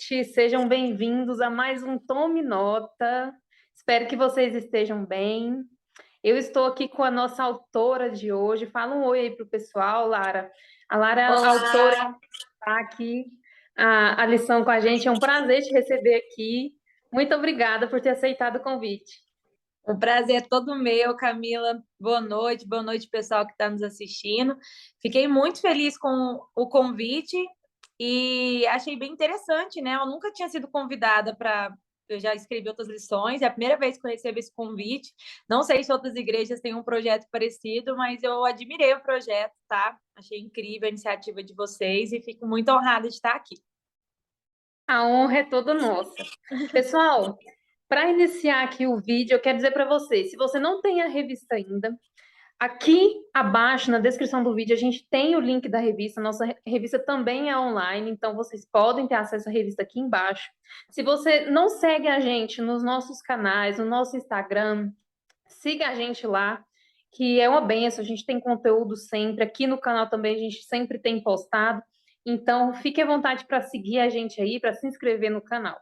noite, sejam bem-vindos a mais um Tome Nota. Espero que vocês estejam bem. Eu estou aqui com a nossa autora de hoje. Fala um oi aí para o pessoal, Lara. A Lara é a autora Olá, que está aqui a lição com a gente. É um prazer te receber aqui. Muito obrigada por ter aceitado o convite. o prazer é todo meu, Camila. Boa noite, pessoal que está nos assistindo. Fiquei muito feliz com o convite e achei bem interessante, né? Eu nunca tinha sido convidada para. Eu já escrevi outras lições, é a primeira vez que eu recebo esse convite. Não sei se outras igrejas têm um projeto parecido, mas eu admirei o projeto, tá? Achei incrível a iniciativa de vocês e fico muito honrada de estar aqui. A honra é toda nossa. Pessoal, para iniciar aqui o vídeo, eu quero dizer para vocês, se você não tem a revista ainda, aqui abaixo, na descrição do vídeo, a gente tem o link da revista. Nossa revista também é online, então vocês podem ter acesso à revista aqui embaixo. Se você não segue a gente nos nossos canais, no nosso Instagram, siga a gente lá, que é uma benção. A gente tem conteúdo sempre. Aqui no canal também a gente sempre tem postado. Então, fique à vontade para seguir a gente aí, para se inscrever no canal.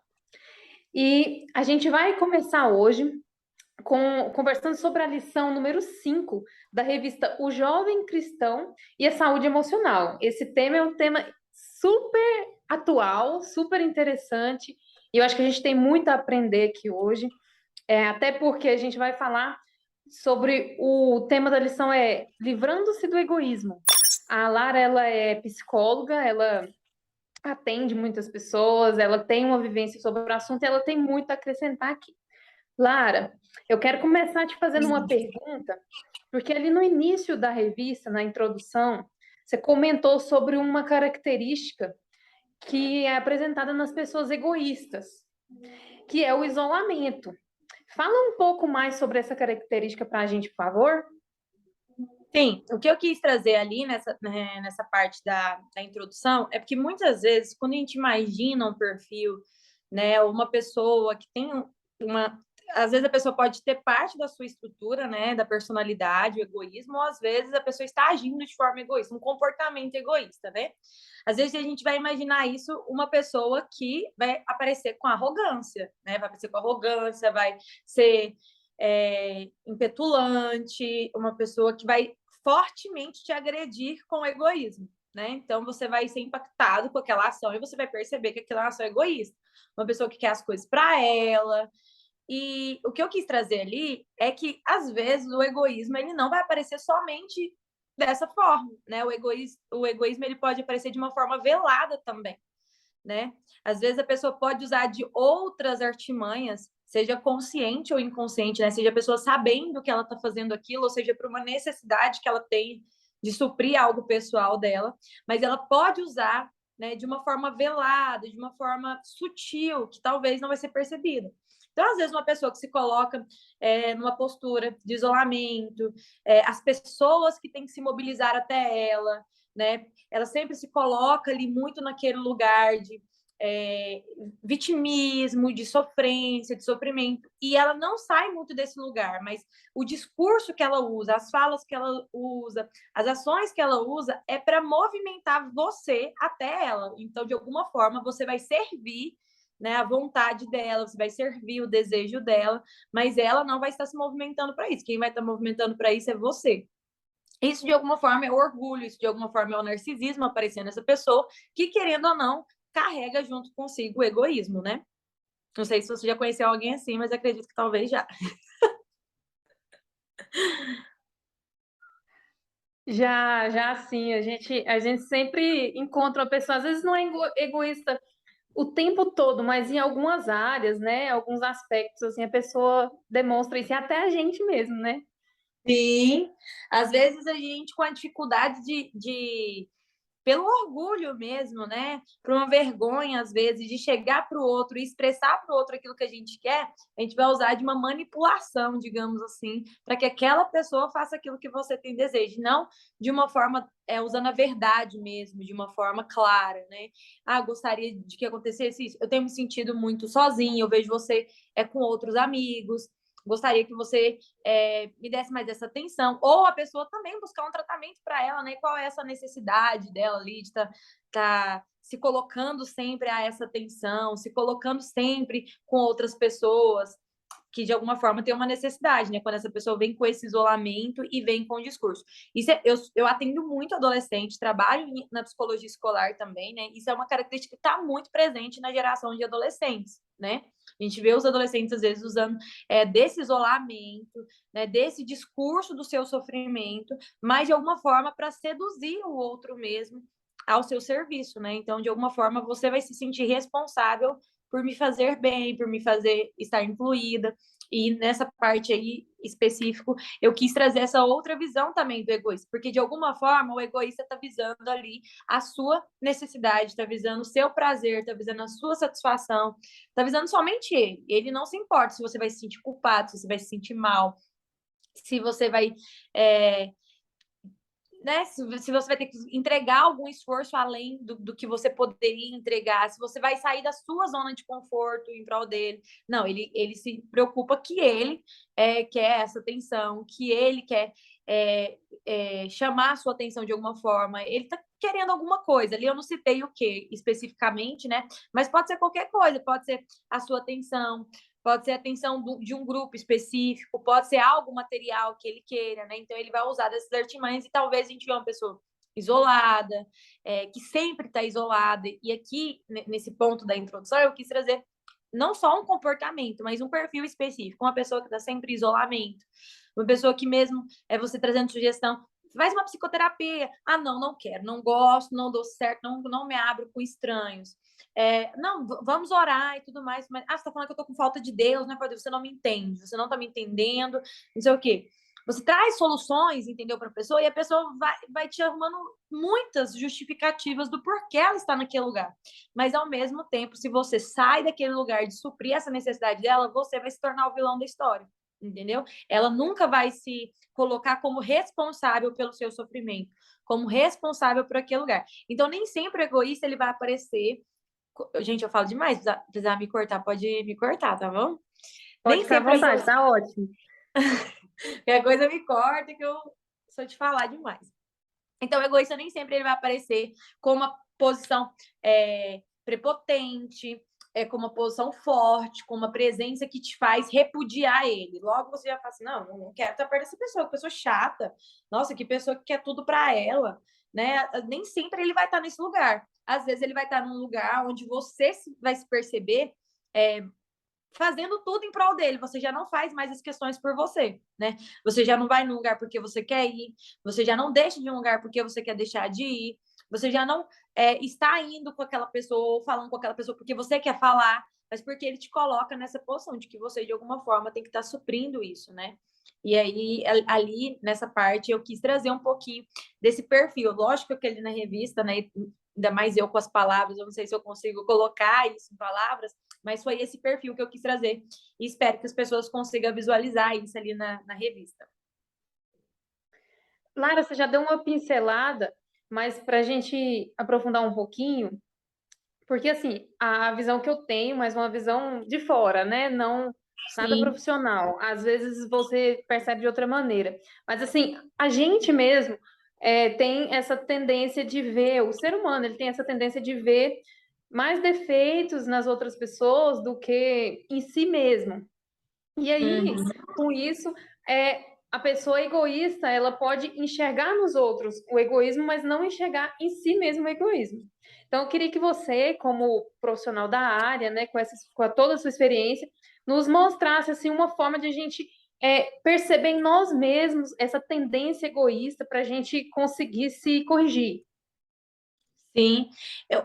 E a gente vai começar hoje conversando sobre a lição número 5 da revista O Jovem Cristão e a Saúde Emocional. Esse tema é um tema super atual, super interessante, e eu acho que a gente tem muito a aprender aqui hoje, até porque a gente vai falar sobre o tema da lição é livrando-se do egoísmo. A Lara, ela é psicóloga, ela atende muitas pessoas, ela tem uma vivência sobre o assunto e ela tem muito a acrescentar aqui. Lara, eu quero começar te fazendo uma pergunta, porque ali no início da revista, na introdução, você comentou sobre uma característica que é apresentada nas pessoas egoístas, que é o isolamento. Fala um pouco mais sobre essa característica para a gente, por favor. Sim, o que eu quis trazer ali nessa parte da introdução é porque muitas vezes, quando a gente imagina um perfil, né, uma pessoa que tem uma. Às vezes a pessoa pode ter parte da sua estrutura, né, da personalidade, o egoísmo, ou às vezes a pessoa está agindo de forma egoísta, um comportamento egoísta, né? Às vezes a gente vai imaginar isso uma pessoa que vai aparecer com arrogância, né? Vai aparecer com arrogância, vai ser impetulante, uma pessoa que vai fortemente te agredir com o egoísmo, né? Então você vai ser impactado com aquela ação e você vai perceber que aquela ação é egoísta. Uma pessoa que quer as coisas para ela. E o que eu quis trazer ali é que às vezes o egoísmo ele não vai aparecer somente dessa forma, né? O egoísmo ele pode aparecer de uma forma velada também, né? Às vezes a pessoa pode usar de outras artimanhas, seja consciente ou inconsciente, né? Seja a pessoa sabendo que ela está fazendo aquilo, ou seja, por uma necessidade que ela tem de suprir algo pessoal dela, mas ela pode usar, né, de uma forma velada, de uma forma sutil, que talvez não vai ser percebida. Então, às vezes, uma pessoa que se coloca numa postura de isolamento, as pessoas que têm que se mobilizar até ela, né? Ela sempre se coloca ali muito naquele lugar de vitimismo, de sofrência, de sofrimento, e ela não sai muito desse lugar, mas o discurso que ela usa, as falas que ela usa, as ações que ela usa é para movimentar você até ela. Então, de alguma forma, você vai servir, né, a vontade dela, você vai servir o desejo dela, mas ela não vai estar se movimentando para isso. Quem vai estar movimentando para isso é você. Isso, de alguma forma, é o orgulho, isso, de alguma forma, é o narcisismo aparecendo nessa pessoa, que, querendo ou não, carrega junto consigo o egoísmo, né? Não sei se você já conheceu alguém assim, mas acredito que talvez já. Já sim, a gente sempre encontra uma pessoa, às vezes não é egoísta o tempo todo, mas em algumas áreas, né, alguns aspectos, assim, a pessoa demonstra isso, e até a gente mesmo, né? Sim, às vezes a gente com a dificuldade pelo orgulho mesmo, né? Por uma vergonha, às vezes, de chegar para o outro e expressar para o outro aquilo que a gente quer, a gente vai usar de uma manipulação, digamos assim, para que aquela pessoa faça aquilo que você tem desejo, não de uma forma, usando a verdade mesmo, de uma forma clara, né? Ah, gostaria de que acontecesse isso. Eu tenho me sentido muito sozinha, eu vejo você com outros amigos. gostaria que você me desse mais essa atenção. Ou a pessoa também buscar um tratamento para ela, né? Qual é essa necessidade dela ali de tá se colocando sempre a essa atenção, se colocando sempre com outras pessoas que de alguma forma tem uma necessidade, né? Quando essa pessoa vem com esse isolamento e vem com o discurso. Isso eu atendo muito adolescente, trabalho na psicologia escolar também, né? Isso é uma característica que está muito presente na geração de adolescentes, né? A gente vê os adolescentes, às vezes, usando desse isolamento, né, desse discurso do seu sofrimento, mas de alguma forma para seduzir o outro mesmo ao seu serviço, né? Então, de alguma forma, você vai se sentir responsável por me fazer bem, por me fazer estar incluída. E nessa parte aí específico, eu quis trazer essa outra visão também do egoísta, porque de alguma forma o egoísta está visando ali a sua necessidade, está visando o seu prazer, está visando a sua satisfação, está visando somente ele. Ele não se importa se você vai se sentir culpado, se você vai se sentir mal, se você vai né, se você vai ter que entregar algum esforço além do que você poderia entregar, se você vai sair da sua zona de conforto em prol dele. Não, ele se preocupa que ele quer essa atenção, que ele quer chamar a sua atenção de alguma forma. Ele está querendo alguma coisa. Ali eu não citei o que especificamente, né? Mas pode ser qualquer coisa, pode ser a sua atenção, pode ser a atenção de um grupo específico, pode ser algo material que ele queira, né? Então ele vai usar dessas artimanhas e talvez a gente vê uma pessoa isolada, que sempre está isolada. E aqui, nesse ponto da introdução, eu quis trazer não só um comportamento, mas um perfil específico. Uma pessoa que está sempre em isolamento, uma pessoa que mesmo você trazendo sugestão, faz uma psicoterapia. Ah, não quero, não gosto, não dou certo, não me abro com estranhos. Não, vamos orar e tudo mais. Mas, você tá falando que eu tô com falta de Deus, né, Deus? Você não me entende, você não tá me entendendo, não sei o quê. Você traz soluções, entendeu, para a pessoa, e a pessoa vai te arrumando muitas justificativas do porquê ela está naquele lugar. Mas, ao mesmo tempo, se você sai daquele lugar de suprir essa necessidade dela, você vai se tornar o vilão da história, entendeu? Ela nunca vai se colocar como responsável pelo seu sofrimento, como responsável por aquele lugar. Então, nem sempre o egoísta ele vai aparecer. Gente, eu falo demais, precisar me cortar, pode me cortar, tá bom? Pode Nem ficar à sempre vontade, tá ótimo. qualquer coisa me corta, que eu sou de falar demais. Então, o egoísta nem sempre ele vai aparecer com uma posição prepotente, com uma posição forte, com uma presença que te faz repudiar ele. Logo você já fala assim, não quero estar perto dessa pessoa, que pessoa chata. Nossa, que pessoa que quer tudo para ela. Né? Nem sempre ele vai estar nesse lugar. Às vezes ele vai estar num lugar onde você vai se perceber fazendo tudo em prol dele. Você já não faz mais as questões por você, né? Você já não vai num lugar porque você quer ir, você já não deixa de um lugar porque você quer deixar de ir, você já não está indo com aquela pessoa ou falando com aquela pessoa porque você quer falar, mas porque ele te coloca nessa posição de que você, de alguma forma, tem que estar suprindo isso, né? E aí, ali, nessa parte, eu quis trazer um pouquinho desse perfil. Lógico que ali na revista, né? Ainda mais eu com as palavras, eu não sei se eu consigo colocar isso em palavras, mas foi esse perfil que eu quis trazer. E espero que as pessoas consigam visualizar isso ali na revista. Lara, você já deu uma pincelada, mas para a gente aprofundar um pouquinho, porque assim, a visão que eu tenho, mas uma visão de fora, né? Não nada Sim. profissional. Às vezes você percebe de outra maneira. Mas assim, a gente mesmo tem essa tendência de ver, o ser humano, ele tem essa tendência de ver mais defeitos nas outras pessoas do que em si mesmo. E aí, com isso, a pessoa egoísta, ela pode enxergar nos outros o egoísmo, mas não enxergar em si mesmo o egoísmo. Então, eu queria que você, como profissional da área, né, com toda a sua experiência, nos mostrasse assim uma forma de a gente perceber em nós mesmos essa tendência egoísta para a gente conseguir se corrigir. Sim,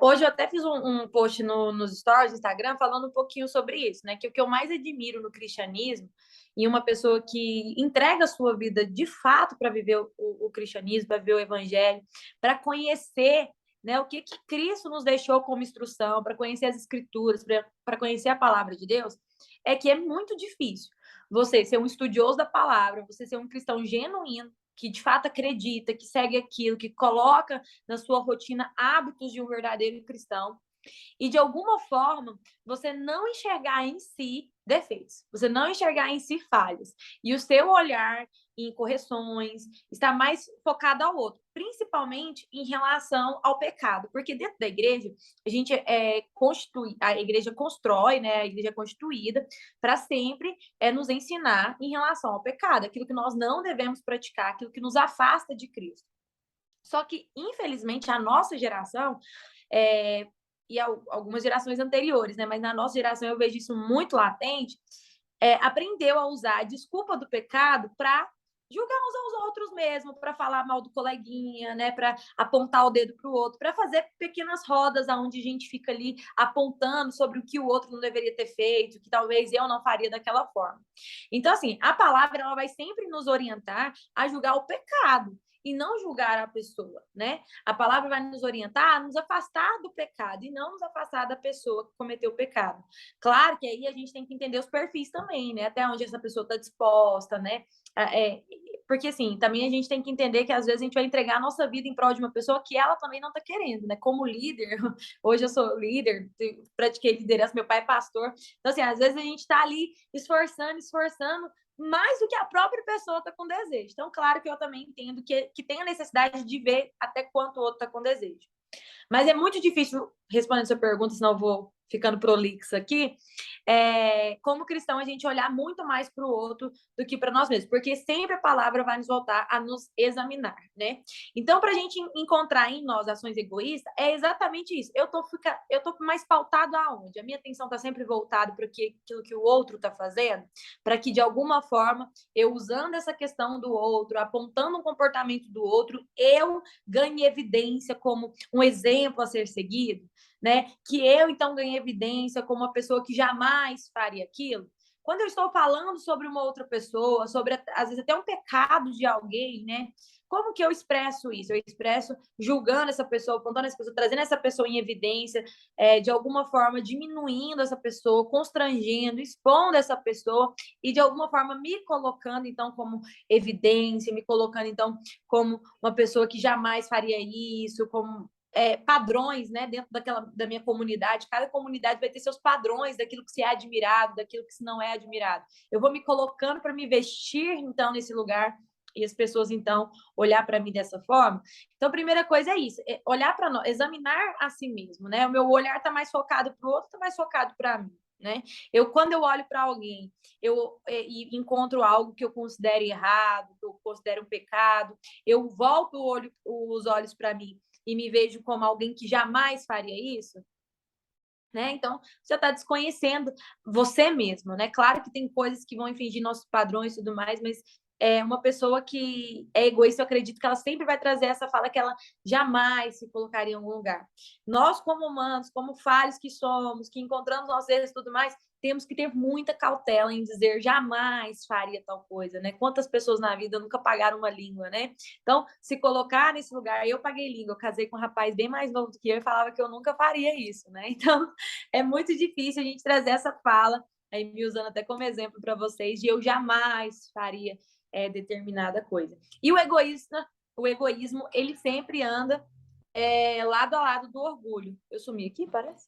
hoje eu até fiz um post nos stories do Instagram falando um pouquinho sobre isso, né? Que o que eu mais admiro no cristianismo e uma pessoa que entrega a sua vida de fato para viver o cristianismo, para viver o evangelho, para conhecer, né, o que Cristo nos deixou como instrução, para conhecer as escrituras, para conhecer a palavra de Deus, é que é muito difícil você ser um estudioso da palavra, você ser um cristão genuíno, que de fato acredita, que segue aquilo, que coloca na sua rotina hábitos de um verdadeiro cristão, E, de alguma forma, você não enxergar em si defeitos, você não enxergar em si falhas. E o seu olhar em correções está mais focado ao outro, principalmente em relação ao pecado. Porque dentro da igreja, a gente constitui, a igreja constrói, né? A igreja é constituída para sempre nos ensinar em relação ao pecado, aquilo que nós não devemos praticar, aquilo que nos afasta de Cristo. Só que, infelizmente, a nossa geração e algumas gerações anteriores, né? Mas na nossa geração eu vejo isso muito latente, aprendeu a usar a desculpa do pecado para julgar uns aos outros mesmo, para falar mal do coleguinha, né? Para apontar o dedo para o outro, para fazer pequenas rodas onde a gente fica ali apontando sobre o que o outro não deveria ter feito, que talvez eu não faria daquela forma. Então, assim, a palavra ela vai sempre nos orientar a julgar o pecado e não julgar a pessoa, né? A palavra vai nos orientar a nos afastar do pecado e não nos afastar da pessoa que cometeu o pecado. Claro que aí a gente tem que entender os perfis também, né? Até onde essa pessoa está disposta, né? Porque, assim, também a gente tem que entender que às vezes a gente vai entregar a nossa vida em prol de uma pessoa que ela também não está querendo, né? Como líder, hoje eu sou líder, pratiquei liderança, meu pai é pastor. Então, assim, às vezes a gente está ali esforçando, mais do que a própria pessoa está com desejo. Então, claro que eu também entendo que tem a necessidade de ver até quanto o outro está com desejo. Mas é muito difícil responder essa pergunta, senão eu vou ficando prolixa aqui. Como cristão, a gente olhar muito mais para o outro do que para nós mesmos, porque sempre a palavra vai nos voltar a nos examinar, né? Então, para a gente encontrar em nós ações egoístas, é exatamente isso. Eu tô mais pautado aonde? A minha atenção está sempre voltada para aquilo que o outro está fazendo, para que, de alguma forma, eu usando essa questão do outro, apontando um comportamento do outro, eu ganhe evidência como um exemplo a ser seguido, né? Que eu, então, ganhei evidência como uma pessoa que jamais faria aquilo. Quando eu estou falando sobre uma outra pessoa, sobre, às vezes, até um pecado de alguém, né? Como que eu expresso isso? Eu expresso julgando essa pessoa, apontando essa pessoa, trazendo essa pessoa em evidência, de alguma forma diminuindo essa pessoa, constrangendo, expondo essa pessoa e, de alguma forma, me colocando, então, como evidência, me colocando, então, como uma pessoa que jamais faria isso, como padrões, né, dentro da minha comunidade. Cada comunidade vai ter seus padrões daquilo que se é admirado, daquilo que se não é admirado. Eu vou me colocando para me vestir, então, nesse lugar e as pessoas, então, olhar para mim dessa forma. Então, a primeira coisa é isso, olhar para nós, examinar a si mesmo, né? O meu olhar está mais focado para o outro, está mais focado para mim, né? Quando eu olho para alguém, e encontro algo que eu considero errado, que eu considero um pecado, eu volto os olhos para mim e me vejo como alguém que jamais faria isso, né? Então, você está desconhecendo você mesmo, né? Claro que tem coisas que vão infringir nossos padrões e tudo mais, mas uma pessoa que é egoísta, eu acredito que ela sempre vai trazer essa fala que ela jamais se colocaria em algum lugar. Nós, como humanos, como falhos que somos, que encontramos nossos erros e tudo mais, temos que ter muita cautela em dizer jamais faria tal coisa, né? Quantas pessoas na vida nunca pagaram uma língua, né? Então, se colocar nesse lugar, eu paguei língua, eu casei com um rapaz bem mais novo do que eu e falava que eu nunca faria isso, né? Então, é muito difícil a gente trazer essa fala, aí me usando até como exemplo para vocês, de eu jamais faria determinada coisa. E o egoísmo, ele sempre anda lado a lado do orgulho. Eu sumi aqui, parece?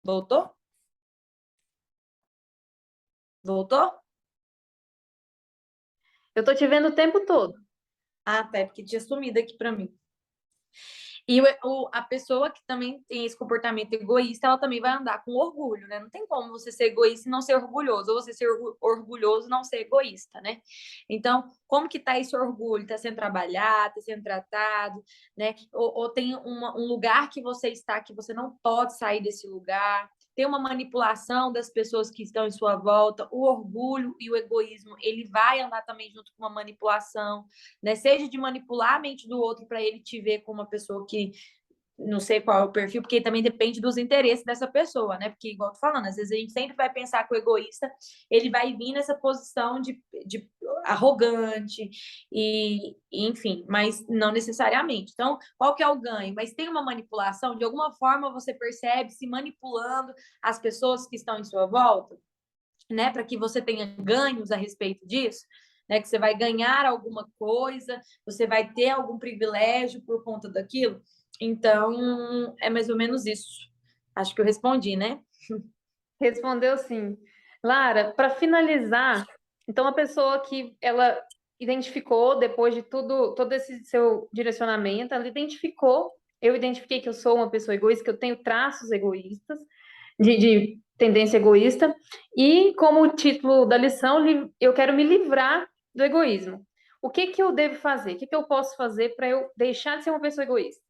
Voltou? Voltou? Eu tô te vendo o tempo todo. Ah, tá, porque tinha sumido aqui para mim. E a pessoa que também tem esse comportamento egoísta, ela também vai andar com orgulho, né? Não tem como você ser egoísta e não ser orgulhoso, ou você ser orgulhoso e não ser egoísta, né? Então, como que tá esse orgulho? Tá sendo trabalhado, tá sendo tratado, né? Ou tem um lugar que você está que você não pode sair desse lugar. Tem uma manipulação das pessoas que estão em sua volta. O orgulho e o egoísmo, ele vai andar também junto com uma manipulação, né? Seja de manipular a mente do outro para ele te ver como uma pessoa que não sei qual é o perfil, porque também depende dos interesses dessa pessoa, né? Porque, igual eu tô falando, às vezes a gente sempre vai pensar que o egoísta, ele vai vir nessa posição de arrogante enfim, mas não necessariamente. Então, qual que é o ganho? Mas tem uma manipulação, de alguma forma você percebe se manipulando as pessoas que estão em sua volta, né? Para que você tenha ganhos a respeito disso, né? Que você vai ganhar alguma coisa, você vai ter algum privilégio por conta daquilo. Então, é mais ou menos isso. Acho que eu respondi, né? Respondeu sim. Lara, para finalizar, então a pessoa que ela identificou depois de tudo, todo esse seu direcionamento, ela identificou, eu identifiquei que eu sou uma pessoa egoísta, que eu tenho traços egoístas, de tendência egoísta, e como o título da lição, eu quero me livrar do egoísmo. O que que eu devo fazer? O que que eu posso fazer para eu deixar de ser uma pessoa egoísta?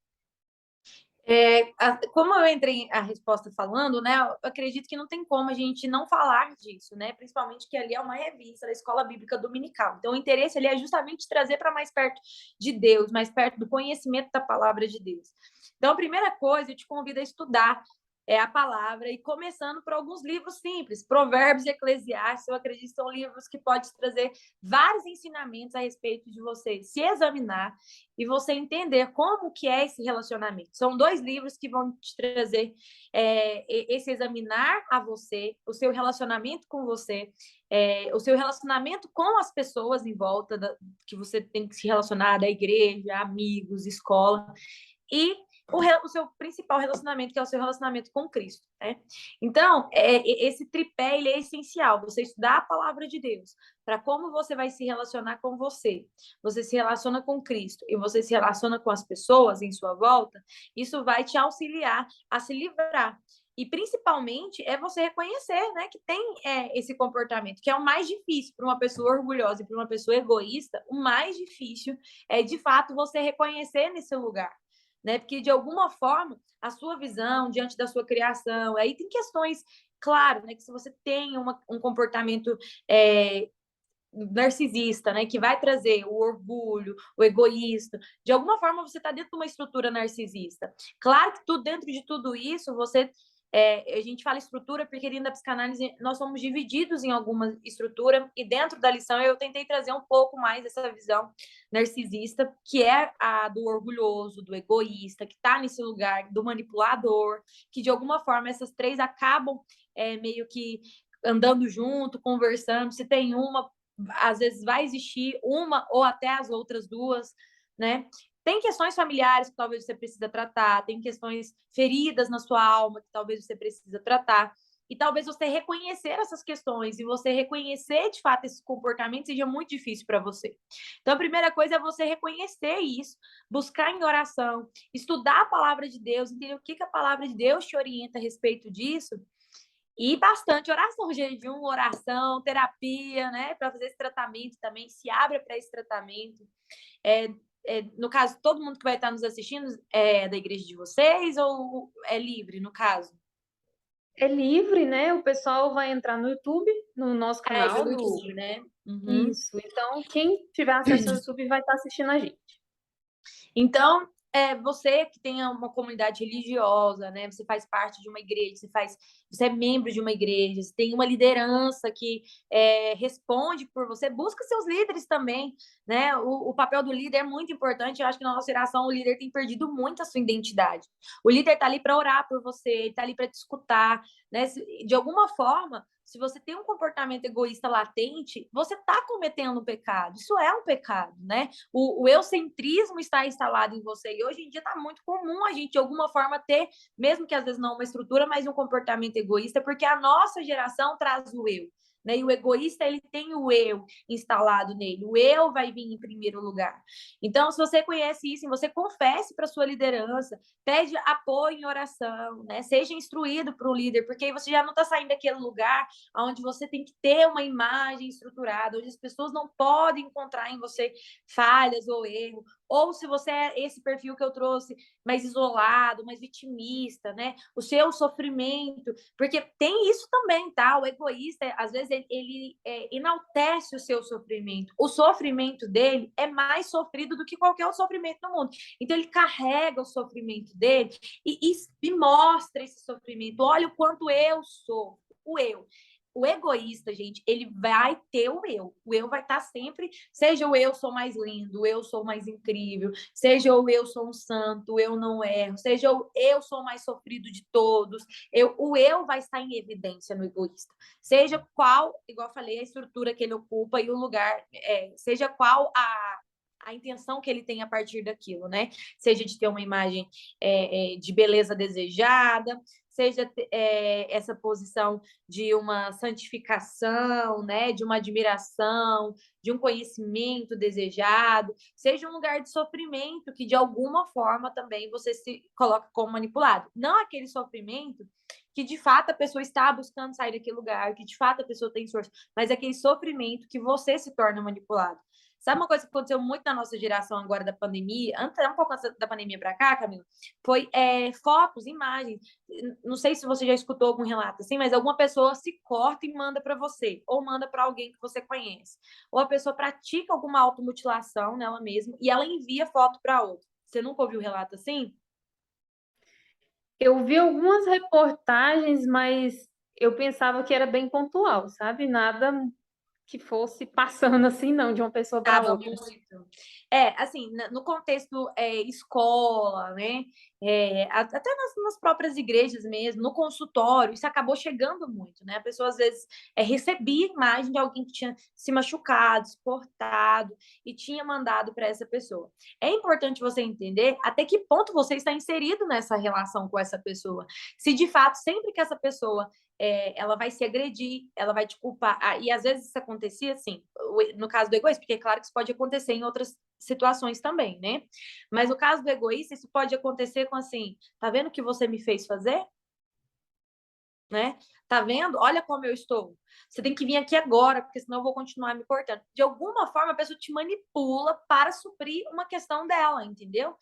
Como eu entrei a resposta falando, né? Eu acredito que não tem como a gente não falar disso, né? Principalmente que ali é uma revista da Escola Bíblica Dominical. Então, o interesse ali é justamente trazer para mais perto de Deus, mais perto do conhecimento da palavra de Deus. Então, a primeira coisa, eu te convido a estudar a palavra e começando por alguns livros simples, Provérbios e Eclesiastes, eu acredito que são livros que podem trazer vários ensinamentos a respeito de você se examinar e você entender como que é esse relacionamento. São dois livros que vão te trazer esse examinar a você, o seu relacionamento com você, o seu relacionamento com as pessoas em volta que você tem que se relacionar, da igreja, amigos, escola, e o seu principal relacionamento, que é o seu relacionamento com Cristo, né? Então, esse tripé, ele é essencial, você estudar a palavra de Deus, para como você vai se relacionar com você. Você se relaciona com Cristo e você se relaciona com as pessoas em sua volta, isso vai te auxiliar a se livrar. E principalmente é você reconhecer, né, que tem esse comportamento, que é o mais difícil para uma pessoa orgulhosa e para uma pessoa egoísta. O mais difícil é, de fato, você reconhecer nesse lugar, né? Porque de alguma forma a sua visão diante da sua criação, aí tem questões, claro, né? Que se você tem um comportamento narcisista, né? Que vai trazer o orgulho, o egoísta, de alguma forma você está dentro de uma estrutura narcisista. Claro que dentro de tudo isso você a gente fala estrutura porque dentro da psicanálise nós somos divididos em alguma estrutura e dentro da lição eu tentei trazer um pouco mais essa visão narcisista, que é a do orgulhoso, do egoísta, que está nesse lugar do manipulador, que de alguma forma essas três acabam meio que andando junto, conversando. Se tem uma, às vezes vai existir uma ou até as outras duas, né? Tem questões familiares que talvez você precisa tratar, tem questões feridas na sua alma que talvez você precisa tratar. E talvez você reconhecer essas questões e você reconhecer de fato esse comportamento seja muito difícil para você. Então, a primeira coisa é você reconhecer isso, buscar em oração, estudar a palavra de Deus, entender o que a palavra de Deus te orienta a respeito disso. E bastante oração, jejum, oração, terapia, né? Para fazer esse tratamento também, se abre para esse tratamento. No caso, todo mundo que vai estar nos assistindo é da igreja de vocês ou é livre, no caso? É livre, né? O pessoal vai entrar no YouTube, no nosso canal Pelo do. YouTube, né? Uhum. Isso. Então, quem tiver acesso ao YouTube vai estar assistindo a gente. Então, você que tem uma comunidade religiosa, né? Você faz parte de uma igreja, você é membro de uma igreja, você tem uma liderança que responde por você, busca seus líderes também, né? O papel do líder é muito importante. Eu acho que na nossa geração o líder tem perdido muito a sua identidade. O líder está ali para orar por você, está ali para te escutar, né? De alguma forma, se você tem um comportamento egoísta latente, você está cometendo um pecado. Isso é um pecado, né? O eucentrismo está instalado em você. E hoje em dia está muito comum a gente, de alguma forma, ter, mesmo que às vezes não uma estrutura, mas um comportamento egoísta, porque a nossa geração traz o eu. Né? E o egoísta, ele tem o eu instalado nele. O eu vai vir em primeiro lugar. Então, se você conhece isso, você confesse para sua liderança, pede apoio em oração, né? Seja instruído para o líder, porque aí você já não está saindo daquele lugar onde você tem que ter uma imagem estruturada, onde as pessoas não podem encontrar em você falhas ou erro, ou se você é esse perfil que eu trouxe, mais isolado, mais vitimista, né? O seu sofrimento, porque tem isso também, tá? O egoísta, às vezes, ele enaltece o seu sofrimento. O sofrimento dele é mais sofrido do que qualquer outro sofrimento no mundo. Então, ele carrega o sofrimento dele e mostra esse sofrimento. Olha o quanto eu sou, o eu. O egoísta, gente, ele vai ter o eu. O eu vai estar sempre, seja o eu sou mais lindo, o eu sou mais incrível, seja o eu sou um santo, o eu não erro, seja o eu sou mais sofrido de todos. O eu vai estar em evidência no egoísta. Seja qual, igual eu falei, a estrutura que ele ocupa e o lugar, seja qual a intenção que ele tem a partir daquilo, né? Seja de ter uma imagem de beleza desejada, seja essa posição de uma santificação, né? De uma admiração, de um conhecimento desejado, seja um lugar de sofrimento que de alguma forma também você se coloca como manipulado. Não aquele sofrimento que de fato a pessoa está buscando sair daquele lugar, que de fato a pessoa tem esforço, mas aquele sofrimento que você se torna manipulado. Sabe uma coisa que aconteceu muito na nossa geração agora da pandemia, um pouco antes da pandemia para cá, Camila, foi fotos, imagens. Não sei se você já escutou algum relato assim, mas alguma pessoa se corta e manda para você, ou manda para alguém que você conhece. Ou a pessoa pratica alguma automutilação nela mesma e ela envia foto para outra. Você nunca ouviu um relato assim? Eu vi algumas reportagens, mas eu pensava que era bem pontual, sabe? Nada que fosse passando assim, não, de uma pessoa para Tava outra. muito. Assim, no contexto escola, né? Até nas próprias igrejas mesmo, no consultório, isso acabou chegando muito, né? A pessoa às vezes recebia imagem de alguém que tinha se machucado, se cortado e tinha mandado para essa pessoa. É importante você entender até que ponto você está inserido nessa relação com essa pessoa. Se de fato, sempre que essa pessoa ela vai se agredir, ela vai te culpar. E às vezes isso acontecia assim, no caso do egoísta, porque é claro que isso pode acontecer em outras situações também, né? Mas no caso do egoísta, isso pode acontecer com assim, tá vendo o que você me fez fazer? Né? Tá vendo? Olha como eu estou. Você tem que vir aqui agora, porque senão eu vou continuar me cortando. De alguma forma, a pessoa te manipula para suprir uma questão dela, entendeu?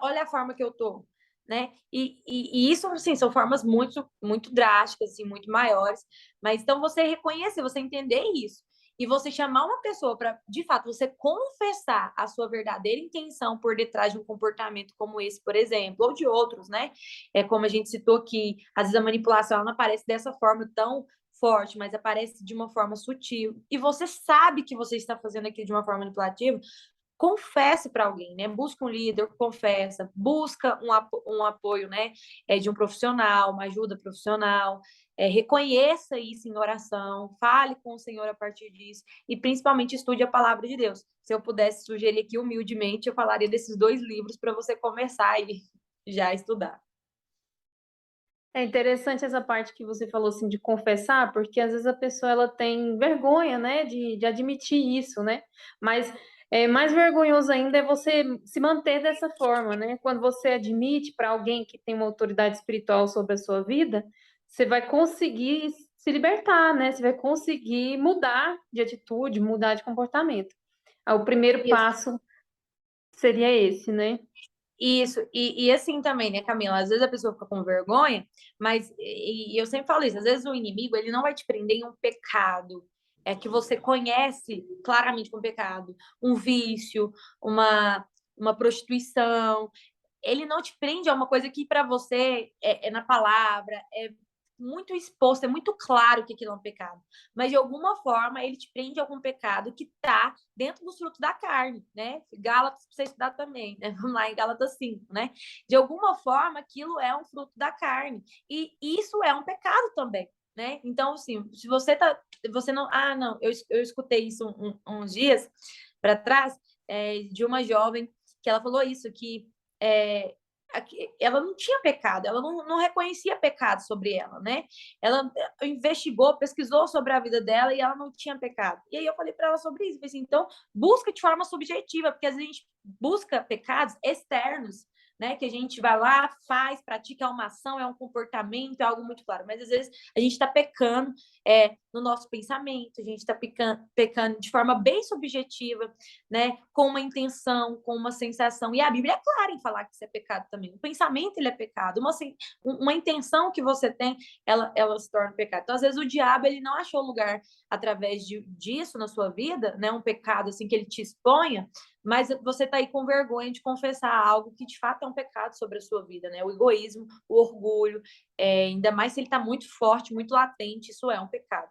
Olha a forma que eu tô, né? E isso, assim, são formas muito, muito drásticas, assim, muito maiores. Mas então você reconhecer, você entender isso. E você chamar uma pessoa para, de fato, você confessar a sua verdadeira intenção por detrás de um comportamento como esse, por exemplo, ou de outros, né? Como a gente citou que às vezes a manipulação não aparece dessa forma tão forte, mas aparece de uma forma sutil. E você sabe que você está fazendo aquilo de uma forma manipulativa, confesse para alguém, né? Busca um líder, confessa, busca um apoio, né? De um profissional, uma ajuda profissional. Reconheça isso em oração, fale com o Senhor a partir disso e principalmente estude a palavra de Deus. Se eu pudesse sugerir aqui humildemente, eu falaria desses 2 livros para você começar e já estudar. É interessante essa parte que você falou assim de confessar, porque às vezes a pessoa ela tem vergonha, né, de admitir isso, né? Mas mais vergonhoso ainda é você se manter dessa forma, né? Quando você admite para alguém que tem uma autoridade espiritual sobre a sua vida, você vai conseguir se libertar, né? Você vai conseguir mudar de atitude, mudar de comportamento. O primeiro Isso. passo seria esse, né? Isso, e assim também, né, Camila? Às vezes a pessoa fica com vergonha, mas e eu sempre falo isso, às vezes o inimigo ele não vai te prender em um pecado, que você conhece claramente como pecado, um vício, uma prostituição. Ele não te prende a uma coisa que para você é na palavra, é muito exposto, é muito claro que aquilo é um pecado. Mas de alguma forma ele te prende a algum pecado que está dentro dos frutos da carne, né? Gálatas, para você estudar também, né? Vamos lá em Gálatas 5, né? De alguma forma aquilo é um fruto da carne. E isso é um pecado também. Né? Então, assim, se você não, não, eu escutei isso uns dias para trás de uma jovem que ela falou isso, que é, ela não tinha pecado, ela não reconhecia pecado sobre ela, né? Ela investigou, pesquisou sobre a vida dela e ela não tinha pecado. E aí eu falei para ela sobre isso, falei assim, então busca de forma subjetiva, porque às vezes a gente busca pecados externos, né? Que a gente vai lá, faz, pratica uma ação, é um comportamento, é algo muito claro. Mas às vezes a gente está pecando no nosso pensamento, a gente está pecando de forma bem subjetiva, né? Com uma intenção, com uma sensação. E a Bíblia é clara em falar que isso é pecado também. O pensamento ele é pecado. Uma intenção que você tem, ela se torna pecado. Então, às vezes, o diabo ele não achou lugar através disso na sua vida, né? Um pecado assim que ele te exponha, mas você está aí com vergonha de confessar algo que de fato é um pecado sobre a sua vida, né? O egoísmo, o orgulho, ainda mais se ele está muito forte, muito latente, isso é um pecado.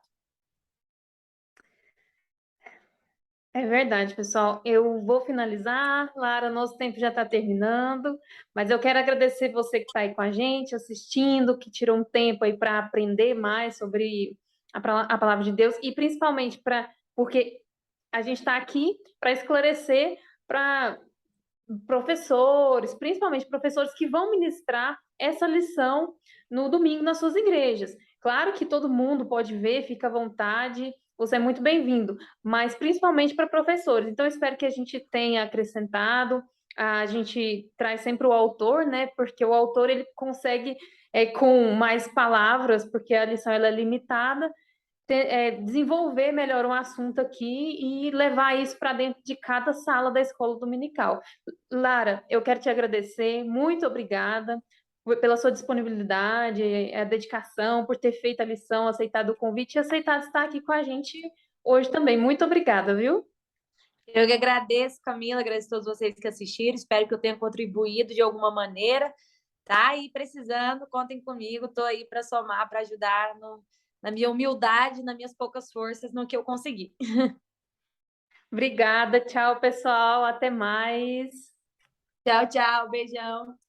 É verdade, pessoal. Eu vou finalizar, Lara, nosso tempo já está terminando, mas eu quero agradecer você que está aí com a gente, assistindo, que tirou um tempo aí para aprender mais sobre a palavra de Deus e principalmente porque a gente está aqui para esclarecer para professores, principalmente professores que vão ministrar essa lição no domingo nas suas igrejas. Claro que todo mundo pode ver, fica à vontade, você é muito bem-vindo, mas principalmente para professores. Então, eu espero que a gente tenha acrescentado. A gente traz sempre o autor, né? Porque o autor ele consegue, com mais palavras, porque a lição ela é limitada, desenvolver melhor um assunto aqui e levar isso para dentro de cada sala da escola dominical. Lara, eu quero te agradecer, muito obrigada pela sua disponibilidade, a dedicação, por ter feito a lição, aceitado o convite e aceitado estar aqui com a gente hoje também. Muito obrigada, viu? Eu que agradeço, Camila, agradeço a todos vocês que assistiram. Espero que eu tenha contribuído de alguma maneira, tá? E precisando, contem comigo. Estou aí para somar, para ajudar na minha humildade, nas minhas poucas forças, no que eu conseguir. Obrigada, tchau, pessoal, até mais. Tchau, tchau, beijão.